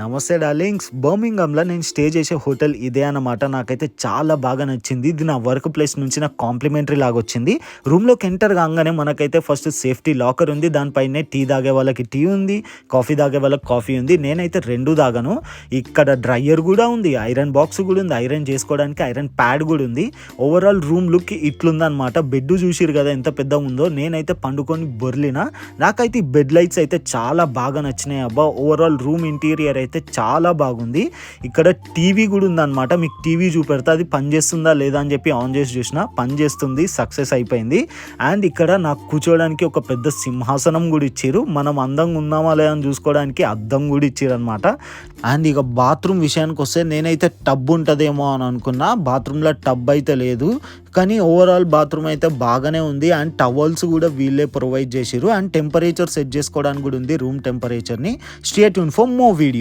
నమస్తే డార్లింగ్స్. బర్మింగంలో నేను స్టే చేసే హోటల్ ఇదే అన్నమాట. నాకైతే చాలా బాగా నచ్చింది. ఇది నా వర్క్ ప్లేస్ నుంచి నాకు కాంప్లిమెంటరీ లాగా వచ్చింది. రూమ్లోకి ఎంటర్ కాగానే మనకైతే ఫస్ట్ సేఫ్టీ లాకర్ ఉంది. దానిపైనే టీ తాగే వాళ్ళకి టీ ఉంది, కాఫీ తాగే వాళ్ళకి కాఫీ ఉంది. నేనైతే రెండు తాగాను. ఇక్కడ డ్రయర్ కూడా ఉంది, ఐరన్ బాక్స్ కూడా ఉంది, ఐరన్ చేసుకోవడానికి ఐరన్ ప్యాడ్ కూడా ఉంది. ఓవరాల్ రూమ్ లుక్ ఇట్లుందనమాట. బెడ్ చూసిరు కదా ఎంత పెద్దగా ఉందో. నేనైతే పండుకొని బొర్లిన. నాకైతే ఈ బెడ్ లైట్స్ అయితే చాలా బాగా నచ్చినాయి అబ్బా. ఓవరాల్ రూమ్ ఇంటీరియర్ అయితే చాలా బాగుంది. ఇక్కడ టీవీ కూడా ఉందన్నమాట. మీకు టీవీ చూపెడతా, అది పనిచేస్తుందా లేదా అని చెప్పి ఆన్ చేసి చూసిన, పని చేస్తుంది, సక్సెస్ అయిపోయింది. అండ్ ఇక్కడ నాకు కూర్చోడానికి ఒక పెద్ద సింహాసనం కూడా ఇచ్చారు. మనం అందంగా ఉన్నామా లేదా అని చూసుకోవడానికి అద్దం కూడా ఇచ్చారు అనమాట. అండ్ ఇక బాత్రూమ్ విషయానికి వస్తే నేనైతే టబ్ ఉంటుందేమో అని అనుకున్నా. బాత్రూంలో టబ్ అయితే లేదు, కానీ ఓవరాల్ బాత్రూమ్ అయితే బాగానే ఉంది. అండ్ టవల్స్ కూడా వీళ్ళే ప్రొవైడ్ చేసిరు. అండ్ టెంపరేచర్ సెట్ చేసుకోవడానికి కూడా ఉంది, రూమ్ టెంపరేచర్ని. Stay tune for more video.